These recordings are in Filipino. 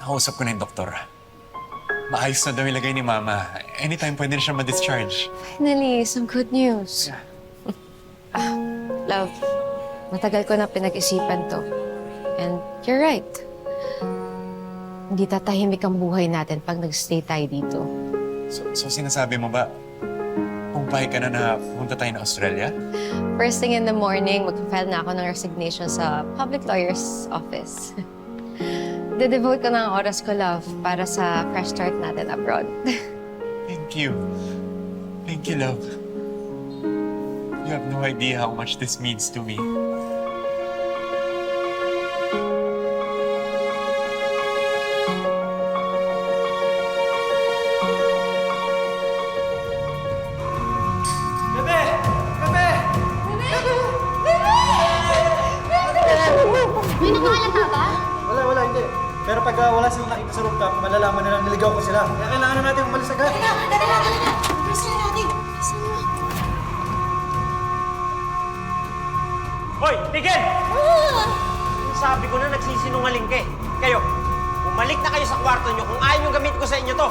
Nakausap ko na yung doktor. Maayos na daw ilagay ni Mama. Anytime pwede na siya ma-discharge. Finally, some good news. Yeah. Love, matagal ko na pinag-isipan to. And you're right. Hindi tatahimik ang buhay natin pag nag-stay tayo dito. So sinasabi mo ba, pumpay ka na pumunta tayo na Australia? First thing in the morning, mag-file na ako ng resignation sa public lawyer's office. De-devote ko na ang oras ko, love, para sa fresh start natin abroad. Thank you. Thank you, love. You have no idea how much this means to me. Bebe! Bebe! May nakahalata ba? Wala, hindi. Pero pag wala silang nakita sa rooftop, malalaman na lang niligaw ko sila. Kaya kailangan na natin umalis agad. Dala! Bilis na natin. Hoy, tigil! Sabi ko na nagsisinungaling ka eh. Kayo, bumalik na kayo sa kwarto nyo kung ayaw nyo gamitin ko sa inyo to.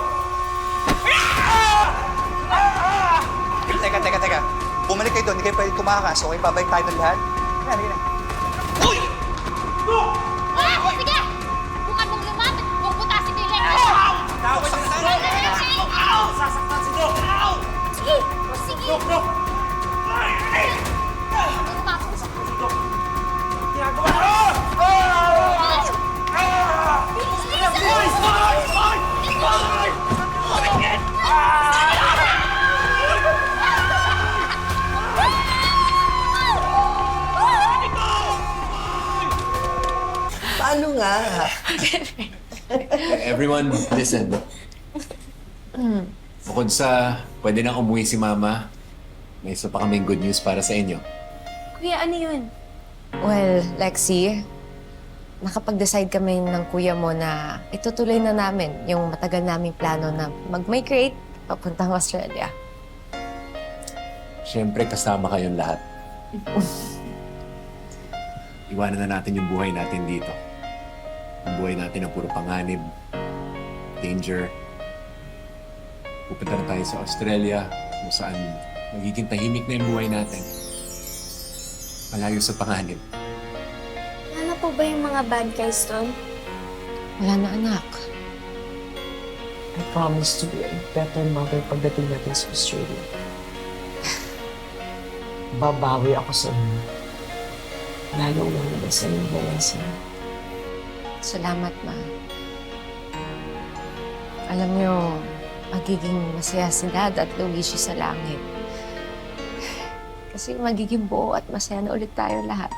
Teka. Bumalik kayo doon, hindi kayo pwede tumakas. Okay, babalik tayo ng lahat. Halika na. Uy! No! Sige! Bukan mong lumapit. Huwag butasin ko yung leg. Tawag siya sa tawag! Ow! Sasaktan si Doc! Ow! Sige! Sige! Doc! Ay! Lumapit ko sa Doc! Ginagawa ko! Bilis! Boy! Bakit? Paano nga? Everyone, listen. Bukod sa pwede nang umuwi si Mama, may isa pa kaming good news para sa inyo. Kuya, ano yun? Well, Lexi, nakapag-decide kami ng kuya mo na itutuloy na namin yung matagal naming plano na mag-migrate papuntang Australia. Siyempre, kasama kayong lahat. Iwanan na natin yung buhay natin dito. Yung buhay natin na puro panganib, danger. Pupunta na tayo sa Australia, kung saan magiging tahimik na yung buhay natin. Malayo sa panganib. Wala na po ba yung mga bad guys doon? Wala na, anak. I promise to be a better mother pagdating natin sa Australia. Babawi ako sa inyo. Lalong-lalo na sa iyong balansa. Salamat, Ma. Alam niyo, magiging masaya si Dad at Luigi sa langit. Kasi magiging buo at masaya na ulit tayo lahat.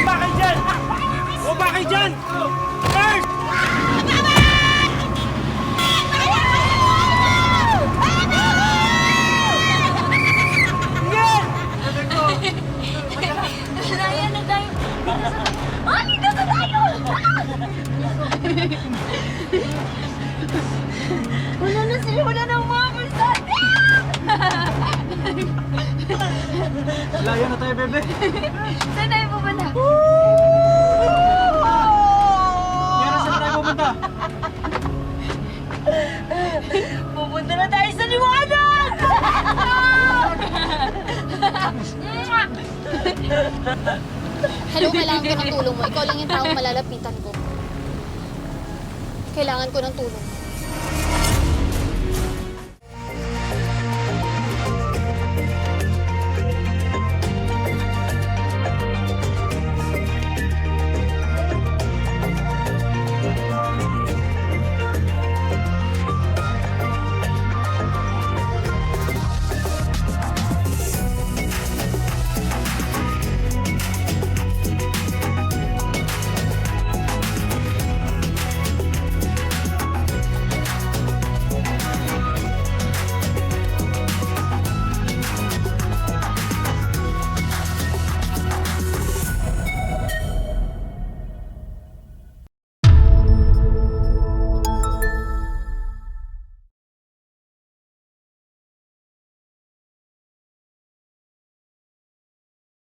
Bakit dyan? O bakit dyan? Bert! Ryan, na tayo. Dito na tayo! Wala na sila. Wala na umabot sa atin! Layo na tayo, Bebe. Saan tayo pupunta? Kaya saan tayo pupunta? Pupunta na tayo sa liwanag! Hello, kailangan ko ng tulong mo. Ikaw lang yung taong malalapitan ko. Kailangan ko ng tulong mo.